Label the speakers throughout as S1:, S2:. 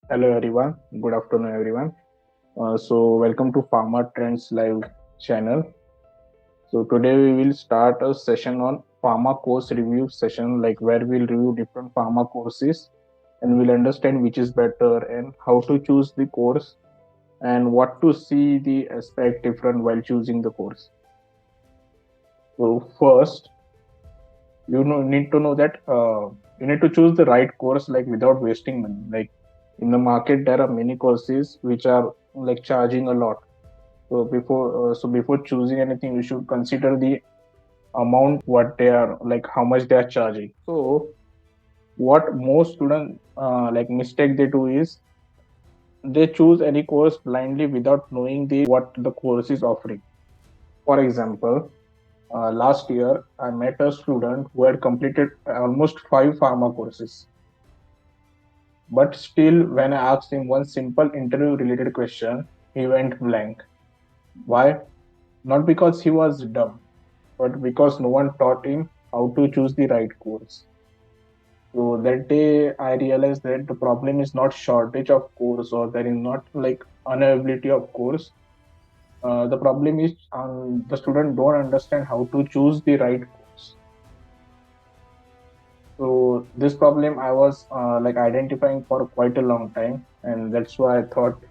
S1: Hello everyone. Good afternoon everyone. Welcome to Pharma Trends Live channel. So today we will start a session on pharma course review session, like where we'll review different pharma courses and we'll understand which is better and how to choose the course and what to see the aspect different while choosing the course. So first, need to know that you need to choose the right course like without wasting money. Like in the market, there are many courses which are like charging a lot. So before choosing anything, you should consider the amount what they are like how much they are charging. So what most students like mistake they do is they choose any course blindly without knowing the what the course is offering. For example, last year I met a student who had completed almost 5 pharma courses, but still when I asked him one simple interview related question, he went blank. Why? Not because he was dumb, but because no one taught him how to choose the right course. So that day I realized that the problem is not shortage of course or there is not like unavailability of course. The problem is the student don't understand how to choose the right course. So this problem I was like identifying for quite a long time, and that's why I thought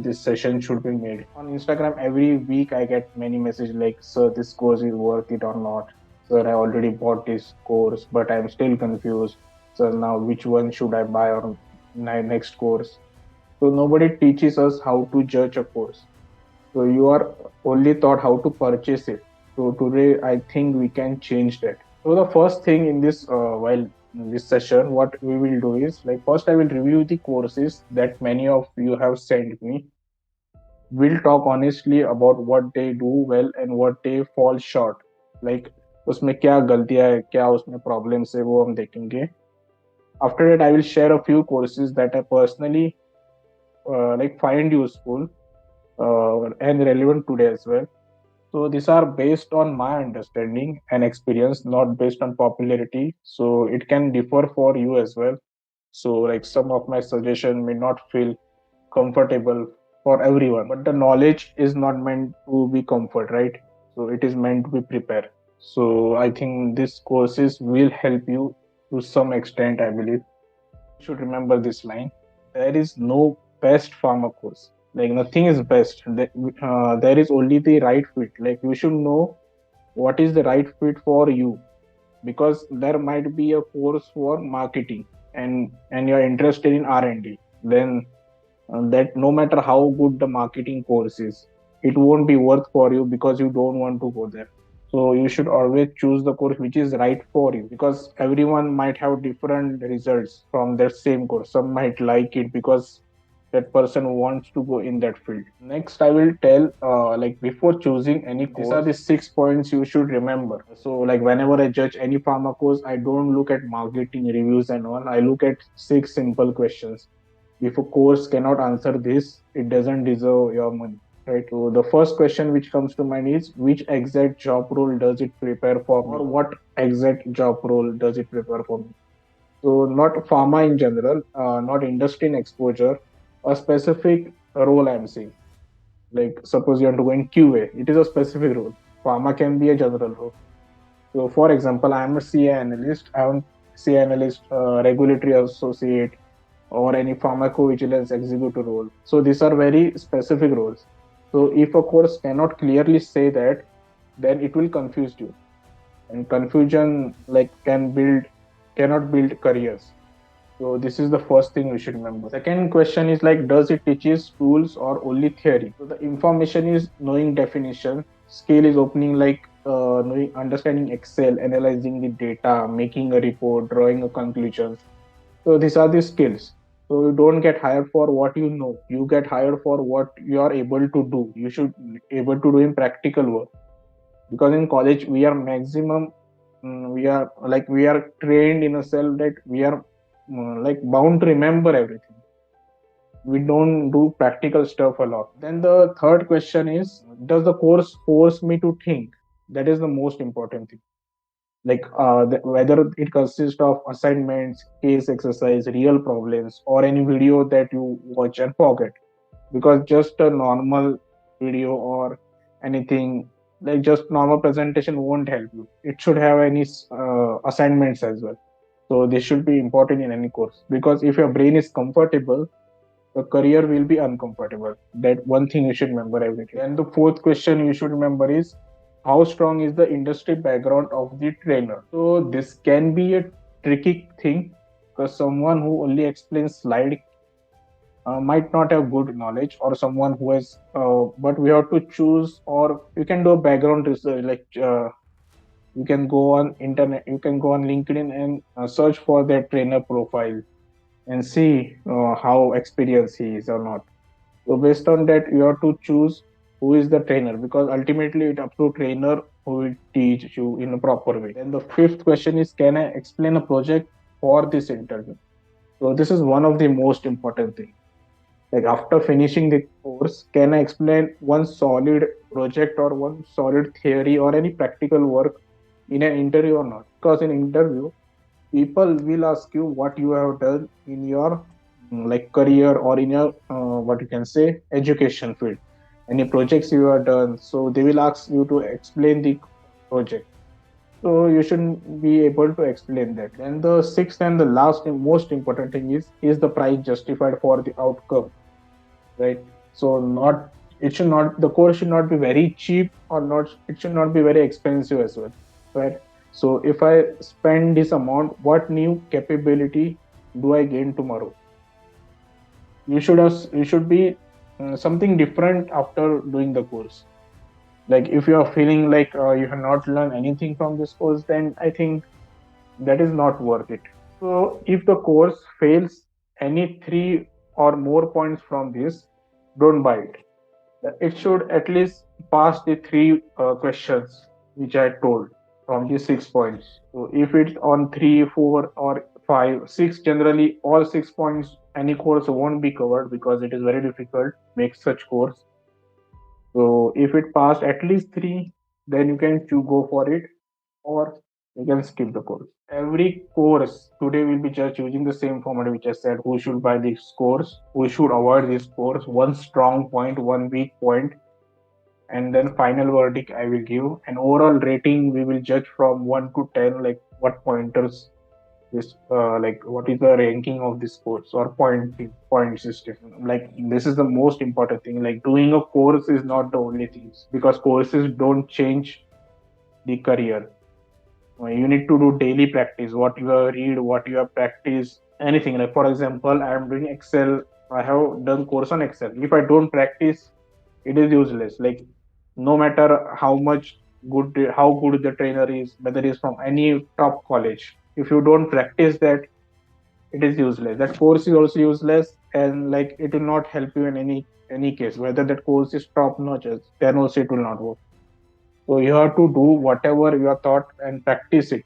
S1: this session should be made. On Instagram, every week I get many messages like, "Sir, this course is worth it or not? Sir, I already bought this course, but I'm still confused. Sir, now which one should I buy or next course?" So nobody teaches us how to judge a course. So you are only taught how to purchase it. So today I think we can change that. So the first thing in this while in this session, what we will do is like first I will review the courses that many of you have sent me. We'll talk honestly about what they do well and what they fall short. Like उसमें क्या गलतियां है, क्या उसमें problems है, वो हम देखेंगे. After that, I will share a few courses that I personally like find useful and relevant today as well. So these are based on my understanding and experience, not based on popularity. So it can differ for you as well. So like some of my suggestion may not feel comfortable for everyone, but the knowledge is not meant to be comfort, right? So it is meant to be prepared. So I think these courses will help you to some extent, I believe. You should remember this line. There is no best pharma course. Like nothing is best. There is only the right fit. Like you should know what is the right fit for you, because there might be a course for marketing and you're interested in R&D. Then that no matter how good the marketing course is, it won't be worth for you because you don't want to go there. So you should always choose the course which is right for you, because everyone might have different results from that same course. Some might like it because that person wants to go in that field. Next, I will tell like before choosing any course, these are the 6 points you should remember. So like whenever I judge any pharma course, I don't look at marketing reviews and all. I look at 6 simple questions. If a course cannot answer this, it doesn't deserve your money. Right. So the first question which comes to mind is, which exact job role does it prepare for me? Or what exact job role does it prepare for me? So not pharma in general, not industry in exposure, a specific role I'm saying. Like suppose you want to go in QA, it is a specific role. Pharma can be a general role. So for example, I'm a CA analyst. I'm CA analyst, regulatory associate, or any pharmacovigilance executive role. So these are very specific roles. So if a course cannot clearly say that, then it will confuse you, and confusion like cannot build careers. So this is the first thing we should remember. Second question is like, does it teaches tools or only theory? So the information is knowing definition, skill is opening like knowing, understanding Excel, analyzing the data, making a report, drawing a conclusion. So these are the skills. So you don't get hired for what you know. You get hired for what you are able to do. You should able to do in practical work, because in college we are maximum we are trained in a self that we are like bound to remember everything. We don't do practical stuff a lot. Then the third question is, does the course force me to think? That is the most important thing. whether it consists of assignments, case exercise, real problems, or any video that you watch and forget. Because just a normal video or anything, like just normal presentation, won't help you. It should have any assignments as well. So this should be important in any course, because if your brain is comfortable, the career will be uncomfortable. That one thing you should remember every day. And the fourth question you should remember is, how strong is the industry background of the trainer? So this can be a tricky thing, because someone who only explains slide might not have good knowledge, or someone who has but we have to choose, or you can do a background research, you can go on internet, you can go on LinkedIn and search for their trainer profile and see how experienced he is or not. So based on that, you have to choose who is the trainer, because ultimately it's up to trainer who will teach you in a proper way. And the fifth question is, can I explain a project for this interview? So this is one of the most important things. Like after finishing the course, can I explain one solid project or one solid theory or any practical work in an interview or not? Because in interview, people will ask you what you have done in your like career, or in your what you can say education field, any projects you have done. So they will ask you to explain the project. So you should be able to explain that. And the sixth and the last and most important thing is the price justified for the outcome, right? So not, it should not, the course should not be very cheap, or not, it should not be very expensive as well, right? So if I spend this amount, what new capability do I gain tomorrow? You should be something different after doing the course. Like if you are feeling like you have not learned anything from this course, then I think that is not worth it. So if the course fails any three or more points from this, don't buy it. It should at least pass the three questions which I told from the 6 points. So if it's on three, four, or five, six, generally all 6 points, any course won't be covered, because it is very difficult to make such course. So if it passed at least three, then you can go for it, or you can skip the course. Every course today will be just using the same format which I said. Who should buy this course? Who should avoid this course? One strong point, one weak point, and then final verdict I will give. An overall rating we will judge from 1 to 10, like what pointers this like what is the ranking of this course, or point system. Like this is the most important thing. Like doing a course is not the only thing, because courses don't change the career. You need to do daily practice, what you have read, what you have practiced, anything. Like for example, I am doing Excel, I have done course on Excel. If I don't practice, it is useless. Like no matter how good the trainer is, whether it's from any top college, if you don't practice that, it is useless. That course is also useless, and like it will not help you in any case, whether that course is top notch, then also it will not work. So you have to do whatever you are taught and practice it.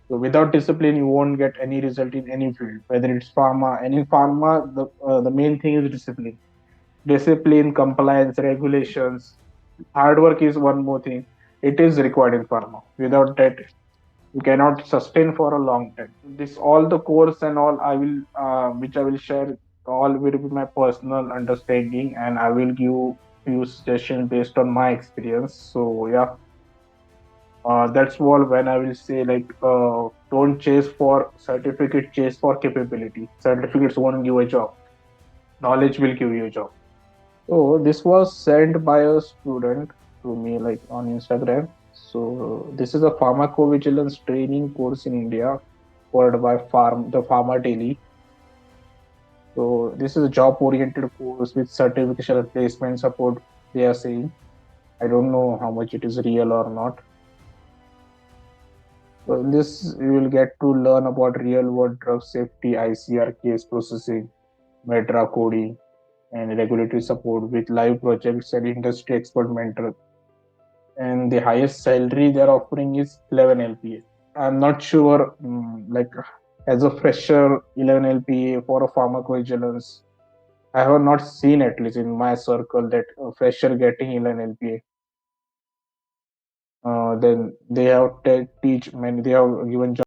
S1: So without discipline, you won't get any result in any field, whether it's pharma. And in pharma, the main thing is discipline. Discipline, compliance, regulations. Hard work is one more thing. It is required in pharma. Without that, you cannot sustain for a long time. This all the course and all I will, which I will share, all will be my personal understanding, and I will give you suggestions based on my experience. So yeah, that's all when I will say, like don't chase for certificate, chase for capability. Certificates won't give a job. Knowledge will give you a job. So this was sent by a student to me, like on Instagram. So this is a pharmacovigilance training course in India, offered by the Pharma Daily. So this is a job-oriented course with certification and placement support. They are saying. I don't know how much it is real or not. So in this, you will get to learn about real-world drug safety, ICR case processing, Metra coding, and regulatory support with live projects and industry expert mentor. And the highest salary they're offering is 11 LPA. I'm not sure, like as a fresher, 11 LPA for a pharmacovigilance. I have not seen, at least in my circle, that a fresher getting 11 LPA. Then they have teach many. They have given job.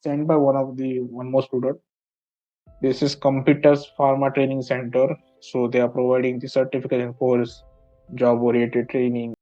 S1: Sent by one of the one more student. This is Computers Pharma Training Center. So they are providing the certification course, job oriented training.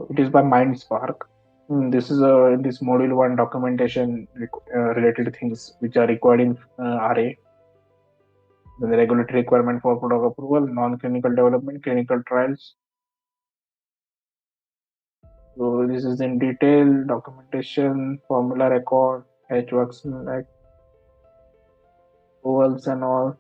S1: It is by MindSpark. This is in this module one documentation related things which are required in RA. Then the regulatory requirement for product approval, non-clinical development, clinical trials. So So this is in detail documentation, formula record, H works like ovals and all.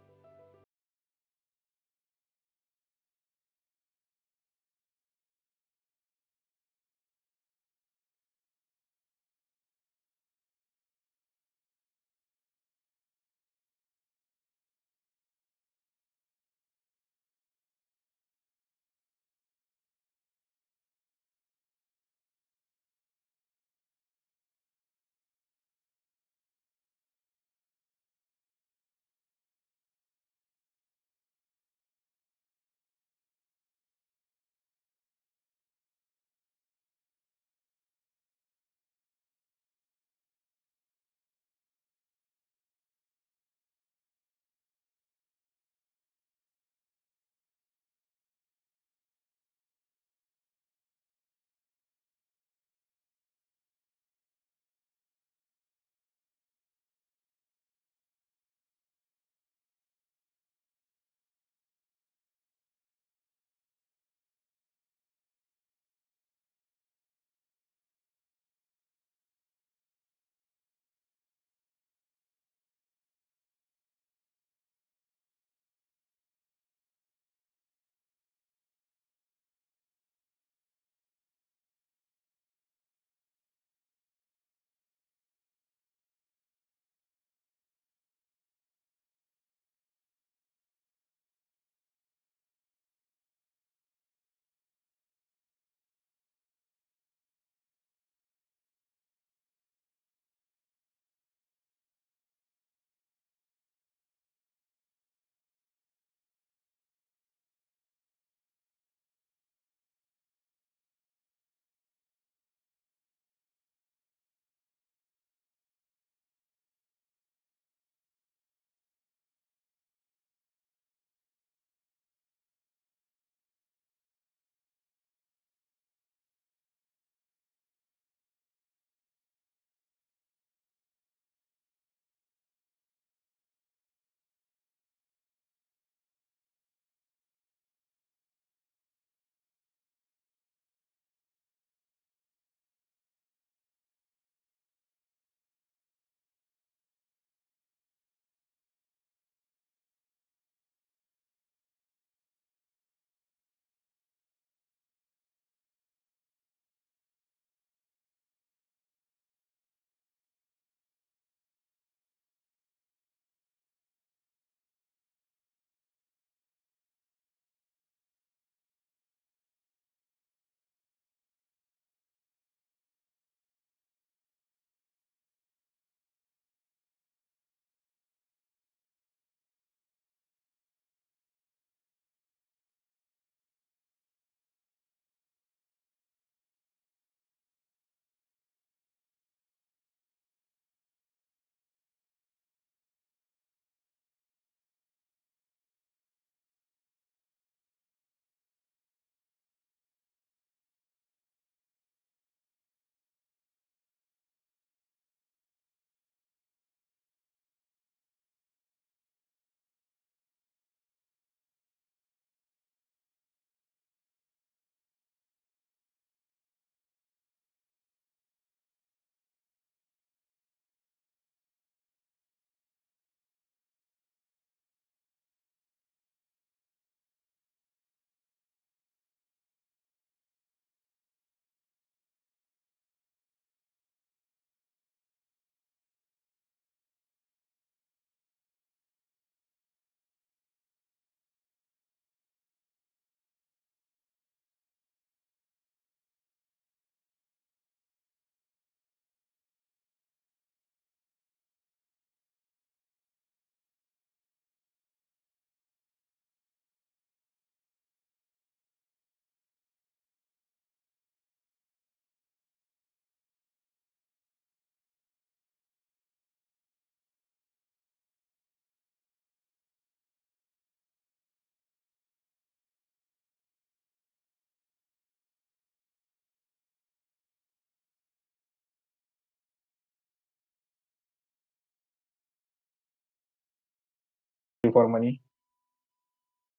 S1: For money,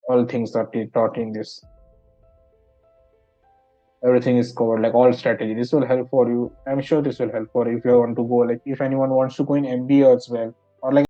S1: all things are taught in this. everything is covered, like all strategy. This will help for you. I'm sure this will help for you if you want to go, like if anyone wants to go in MBA as well, or like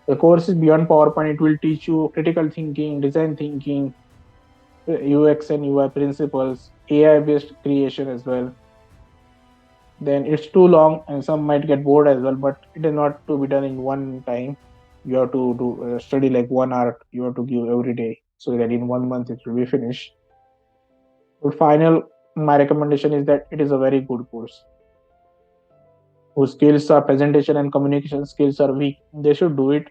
S1: the course is beyond PowerPoint. It will teach you critical thinking, design thinking, UX and UI principles, AI based creation as well. Then it's too long and some might get bored as well, but it is not to be done in one time. You have to do study like 1 hour, you have to give every day, so that in 1 month it will be finished. But final, my recommendation is that it is a very good course. Whose skills are presentation and communication skills are weak, they should do it.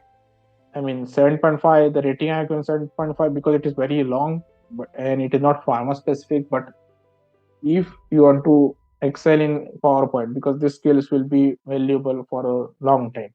S1: I mean, 7.5, the rating I given 7.5 because it is very long, but and it is not pharma specific. But if you want to excel in PowerPoint, because these skills will be valuable for a long time.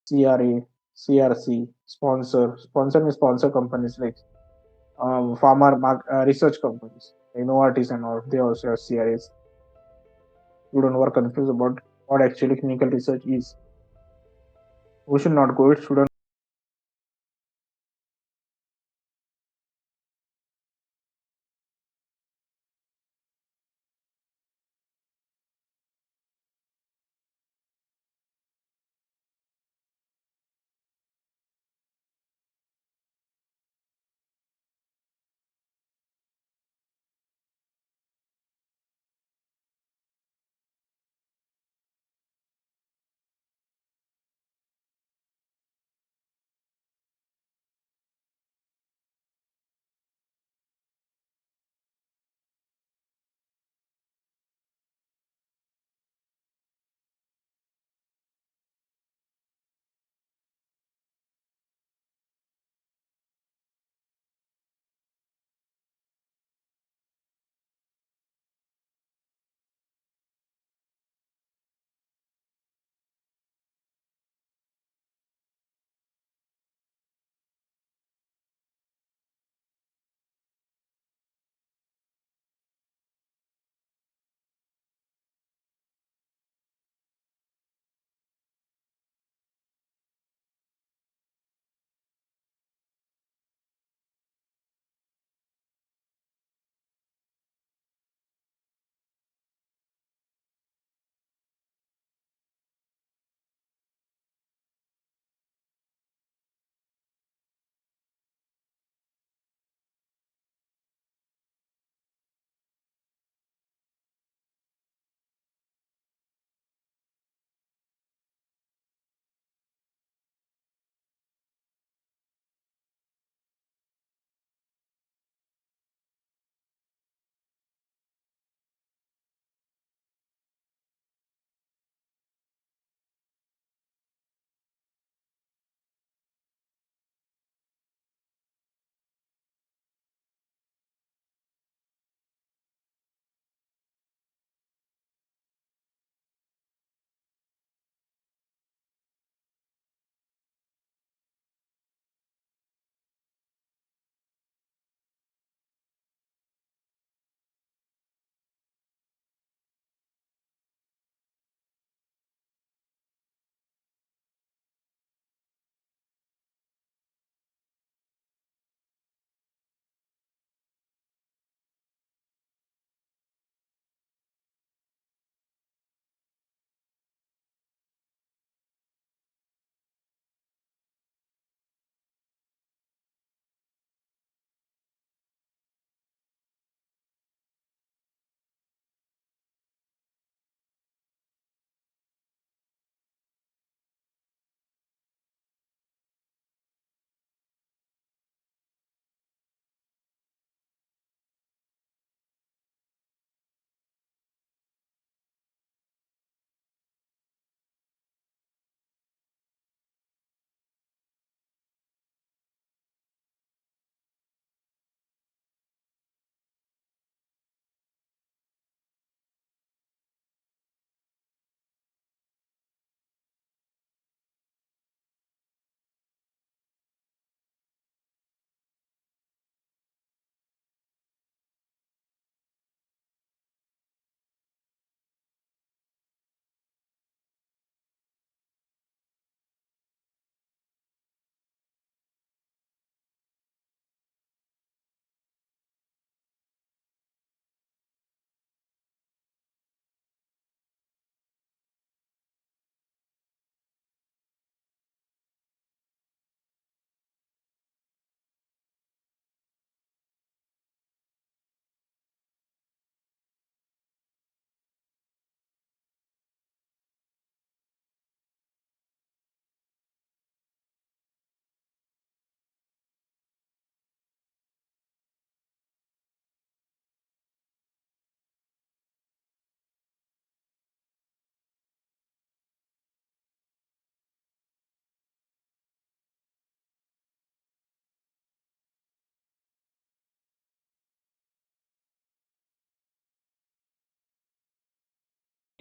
S1: CRA, CRC, sponsor means sponsor companies like research companies, like Novartis and all. They also have CRAs. Students who are confused about what actually clinical research is. We should not go it. Students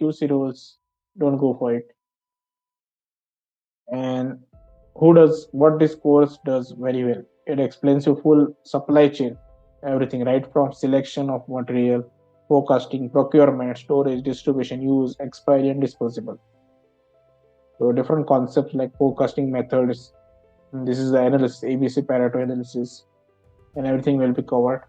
S1: QC roles, don't go for it. And who does what this course does very well? It explains you full supply chain, everything right from selection of material, forecasting, procurement, storage, distribution, use, expiry, and disposable. So different concepts like forecasting methods. This is the analysis, ABC Pareto analysis, and everything will be covered.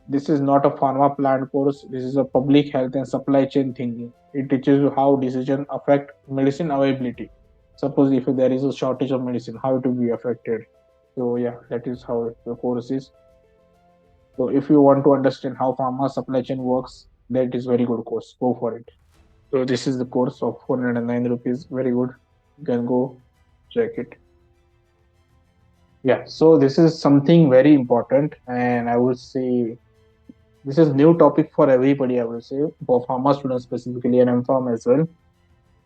S1: This is not a pharma plant course. This is a public health and supply chain thinking. It teaches you how decision affect medicine availability. Suppose if there is a shortage of medicine, how it will be affected. So yeah, that is how the course is. So if you want to understand how pharma supply chain works, that is very good course. Go for it. So this is the course of 409 rupees. Very good. You can go check it. Yeah. So this is something very important, and I would say this is new topic for everybody, I will say, for pharma students specifically and M-Pharm as well.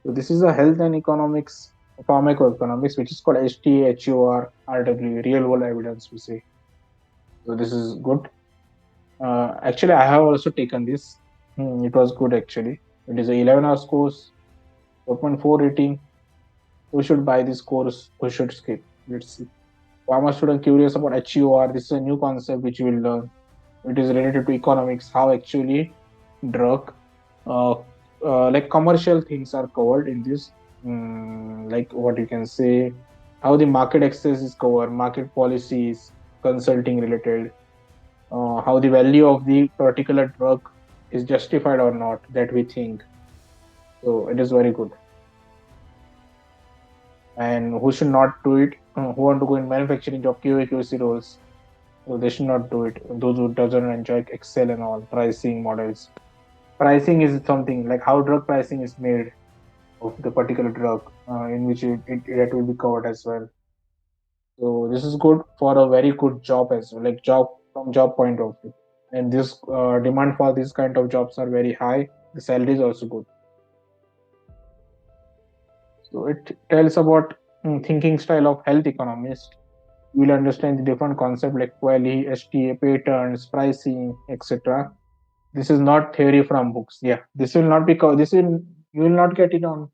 S1: So this is a health and economics, pharmacoeconomics, which is called HTHUR RW, real world evidence, we say. So this is good. Actually, I have also taken this. It was good actually. It is a 11 hours course, 4.4 rating. Who should buy this course? Who should skip? Let's see. Pharma student curious about HUR. This is a new concept which you will learn. It is related to economics, how actually drug, uh, like commercial things are covered in this. Like what you can say, how the market access is covered, market policies, consulting related, how the value of the particular drug is justified or not, that we think. So it is very good. And who should not do it? Who want to go in manufacturing job, QA, QC roles? So they should not do it. Those who doesn't enjoy Excel and all pricing models. Pricing is something like how drug pricing is made of the particular drug, in which that will be covered as well. So this is good for a very good job as well, like job from job point of view. And this demand for these kind of jobs are very high. The salary is also good. So it tells about thinking style of health economist. You will understand the different concepts like quality, STA, patterns, pricing, etc. This is not theory from books. Yeah, this will not be. This will you will not get it on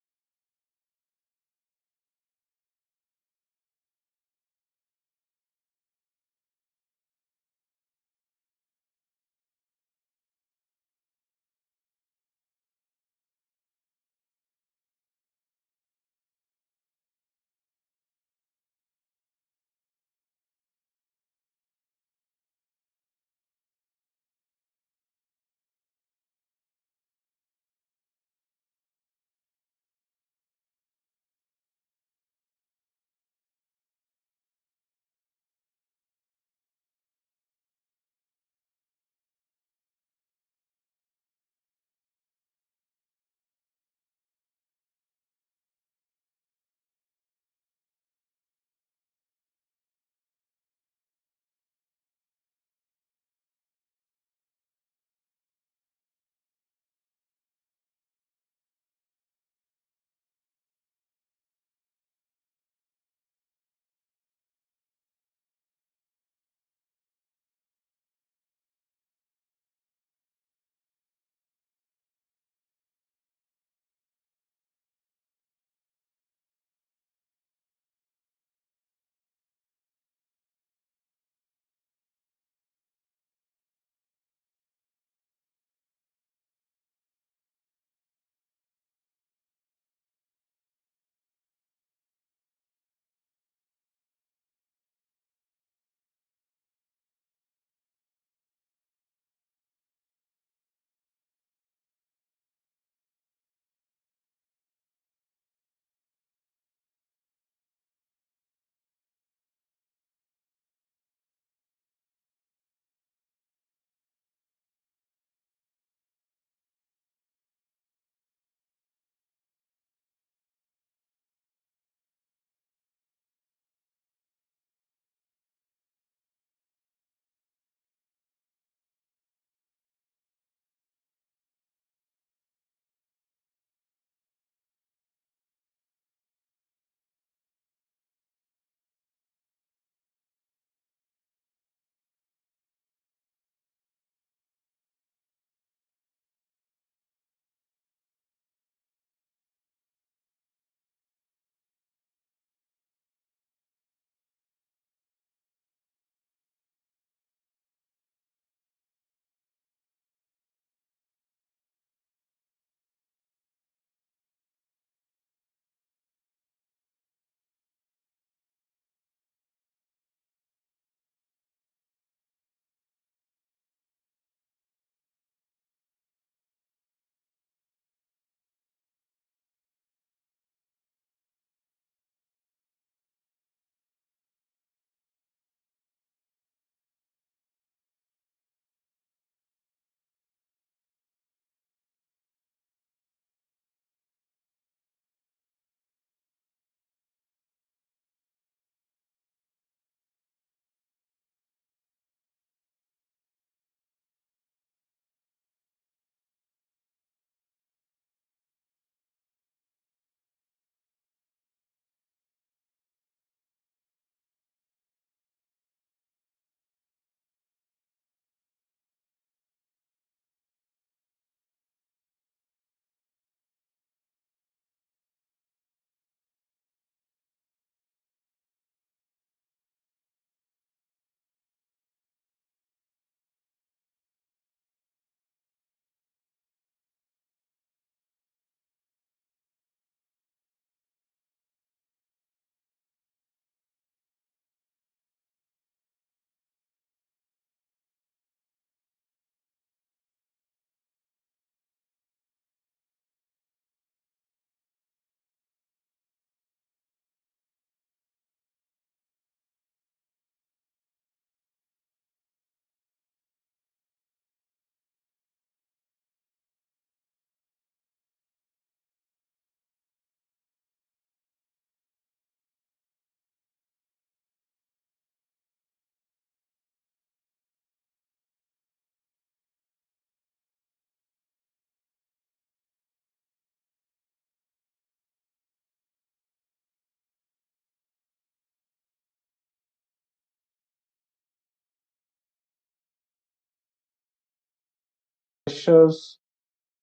S1: freshers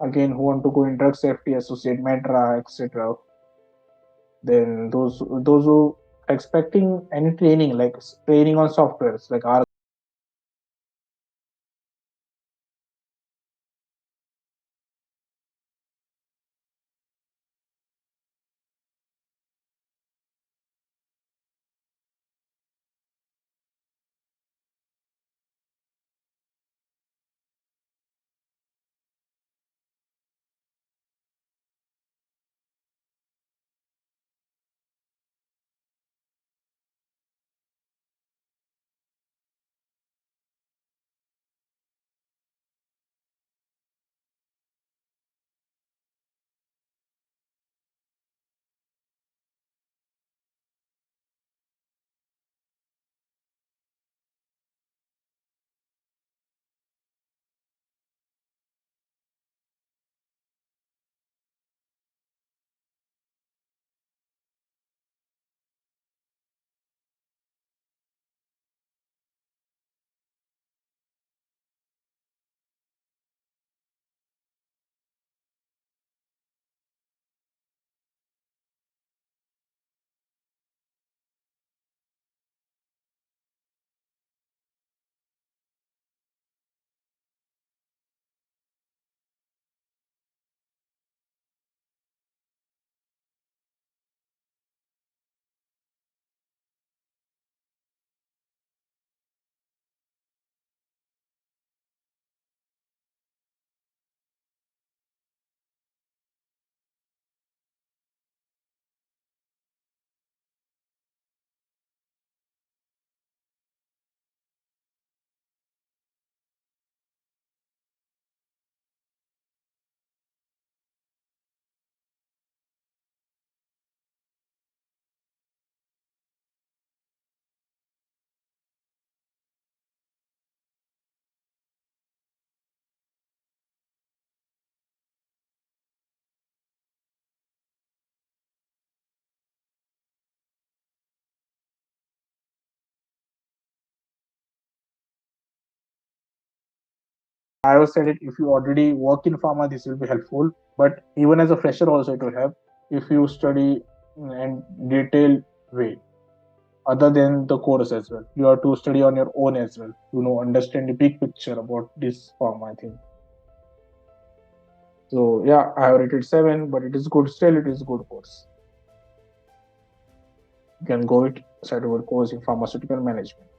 S1: again who want to go in drug safety, associate Medra, etc. Then those who expecting any training like training on softwares like our. I have said it, if you already work in pharma, this will be helpful. But even as a fresher, also it will help if you study in detailed way, other than the course as well. You have to study on your own as well. Understand the big picture about this pharma, I think. So yeah, I have rated 7, but it is good. Still, it is good course. You can go it certificate course in pharmaceutical management.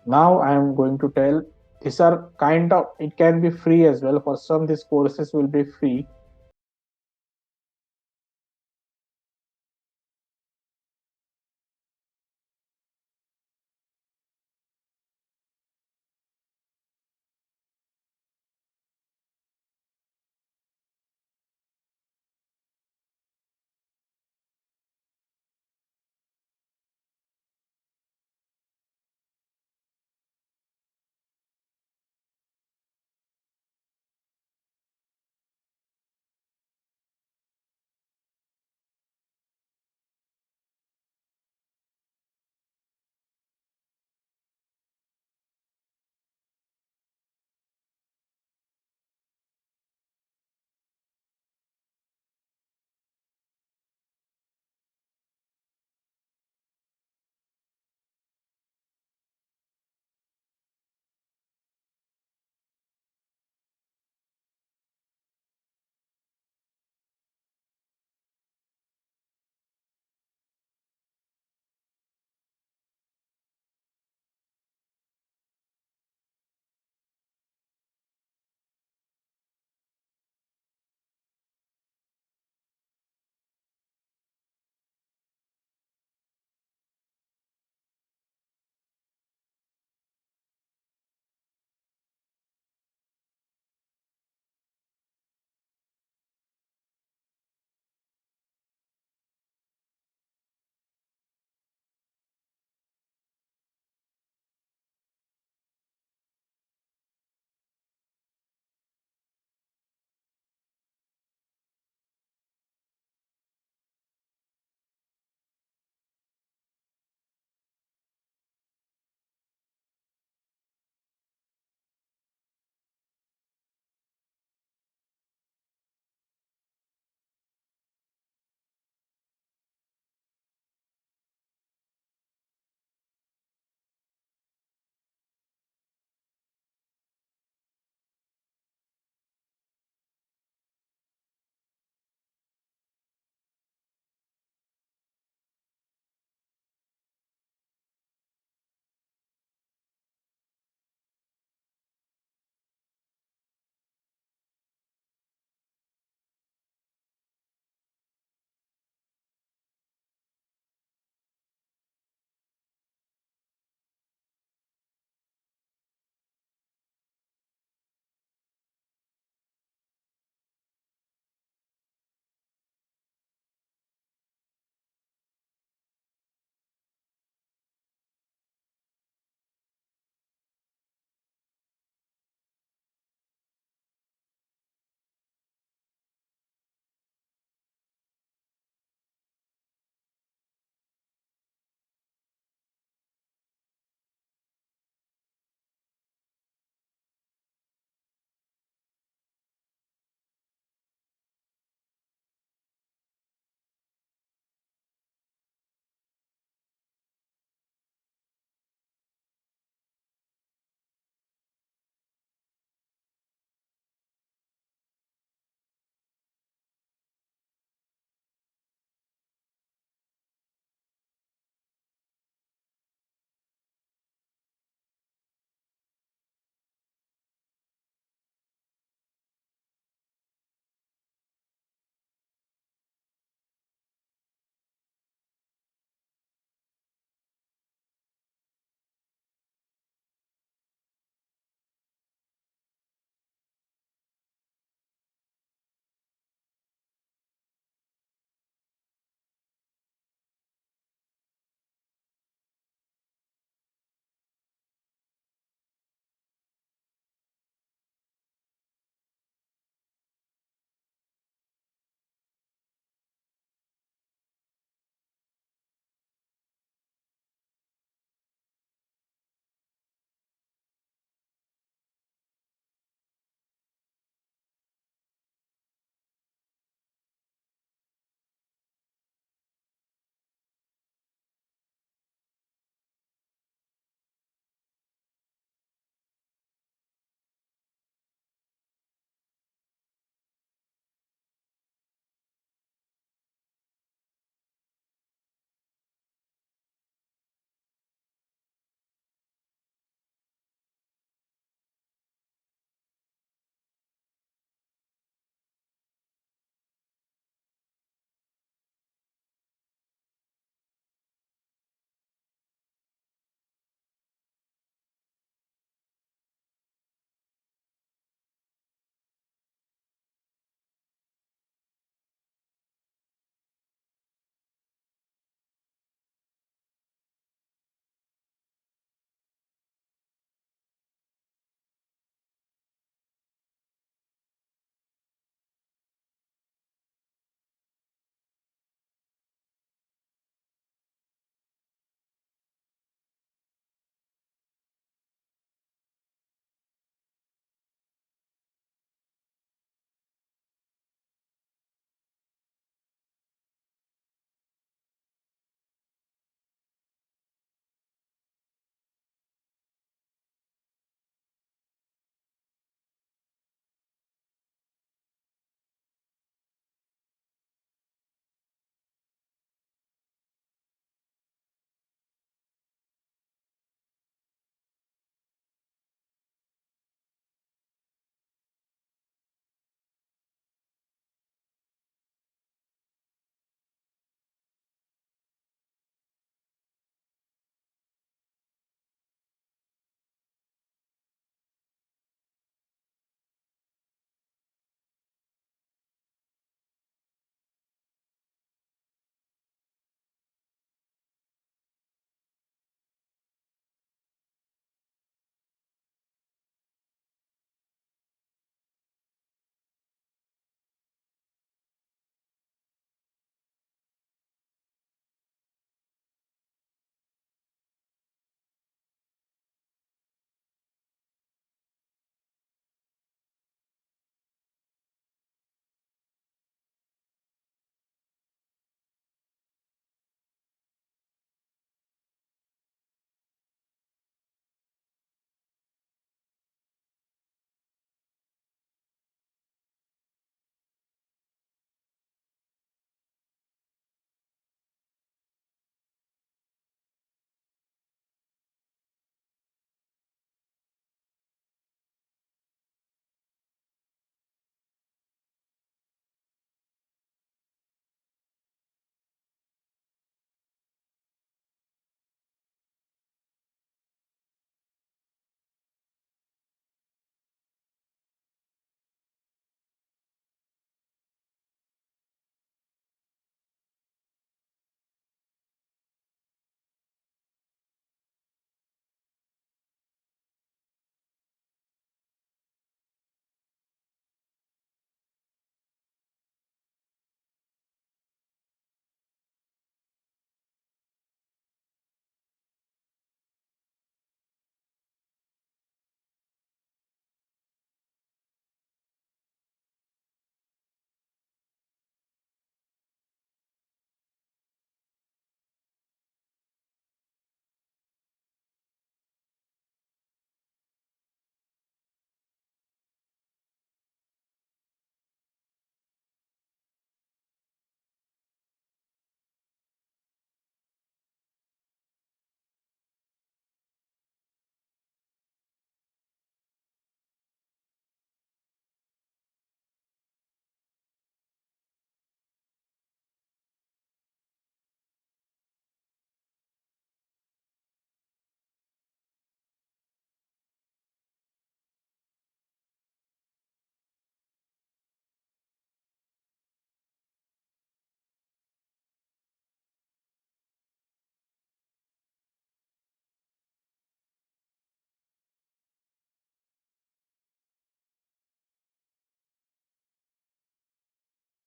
S1: Now I am going to tell these are kind of, it can be free as well. For some, these courses will be free.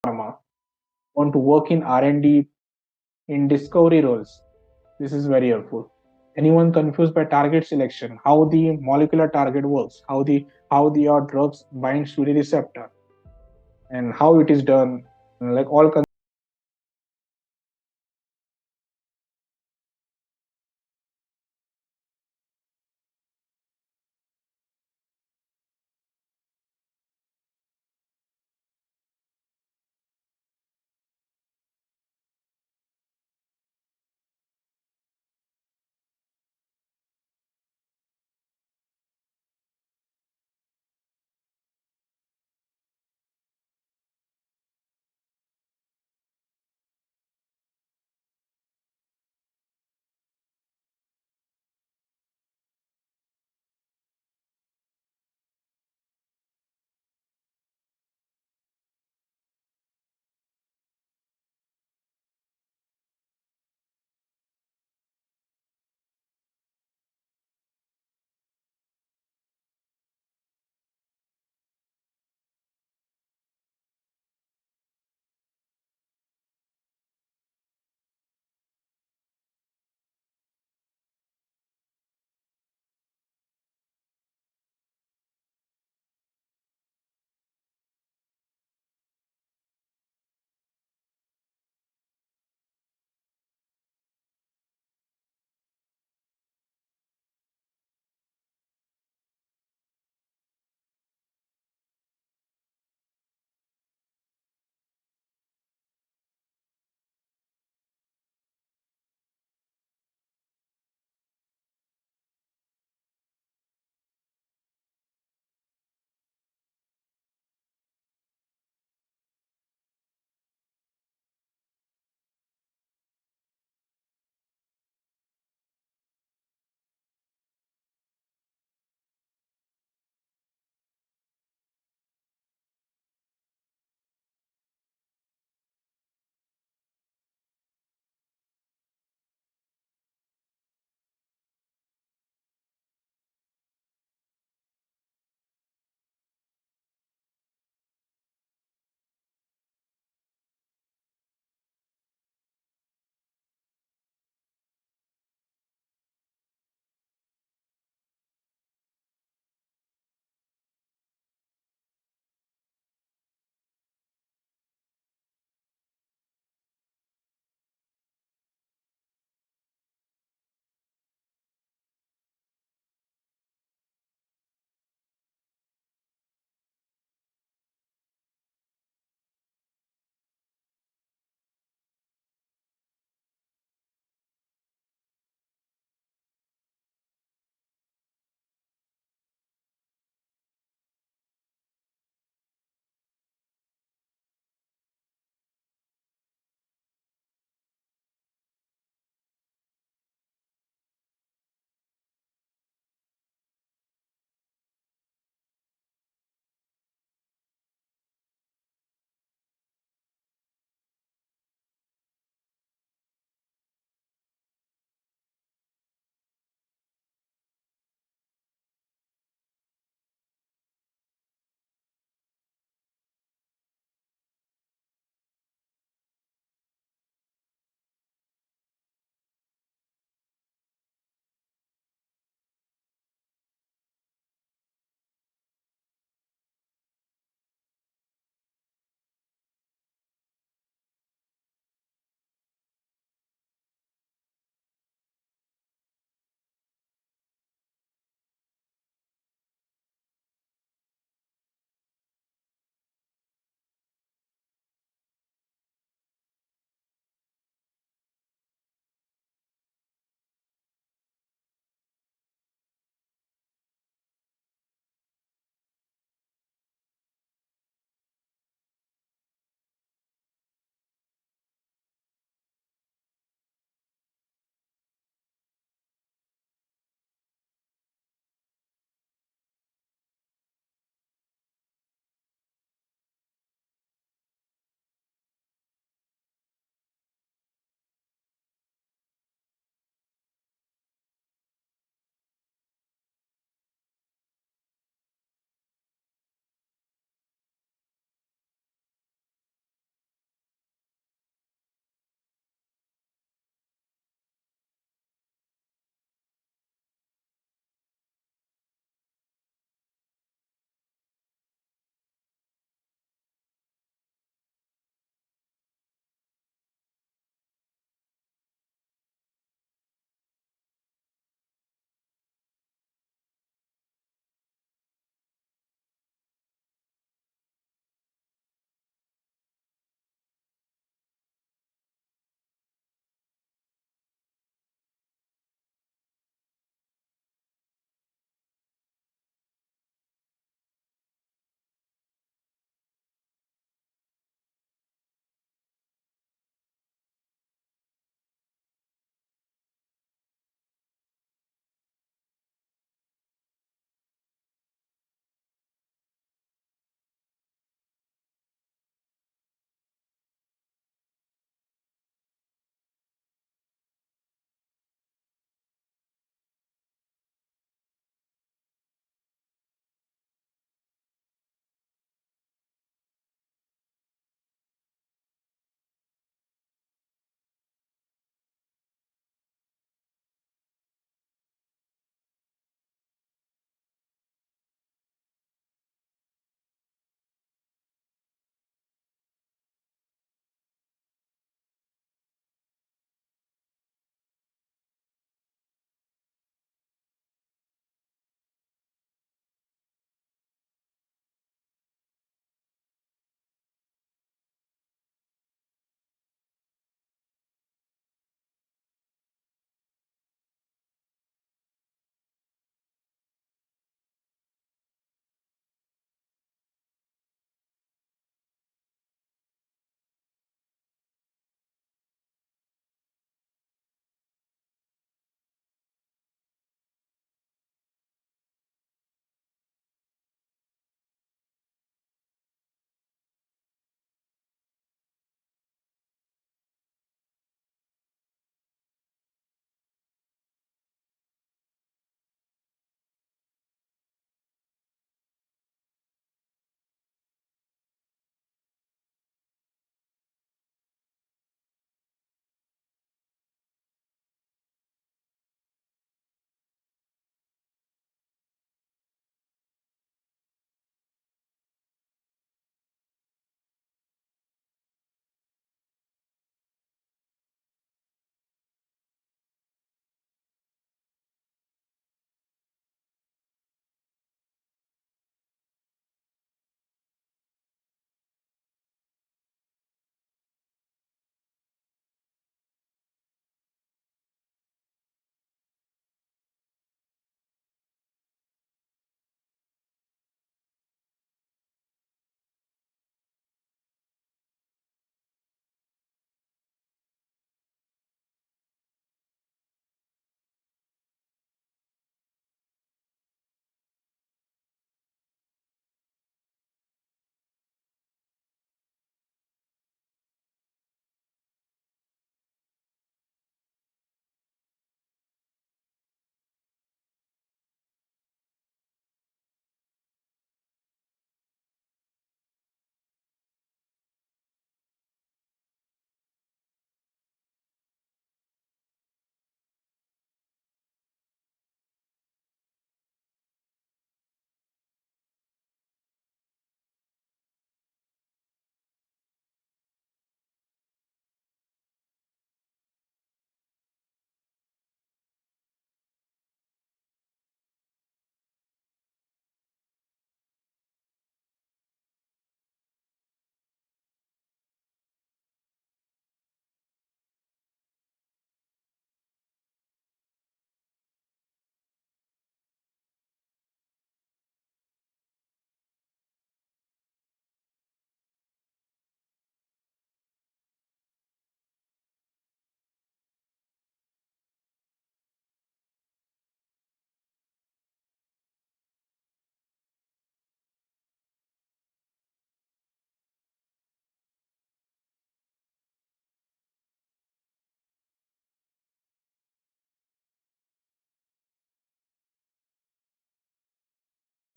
S1: pharma, want to work in R&D, in discovery roles. This is very helpful. Anyone confused by target selection, how the molecular target works, how the your drugs binds to the receptor, and how it is done, like all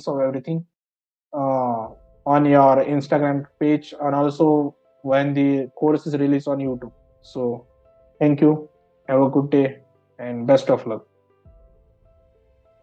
S1: of everything uh, on your Instagram page, and also when the course is released on YouTube. So thank you. Have a good day and best of luck.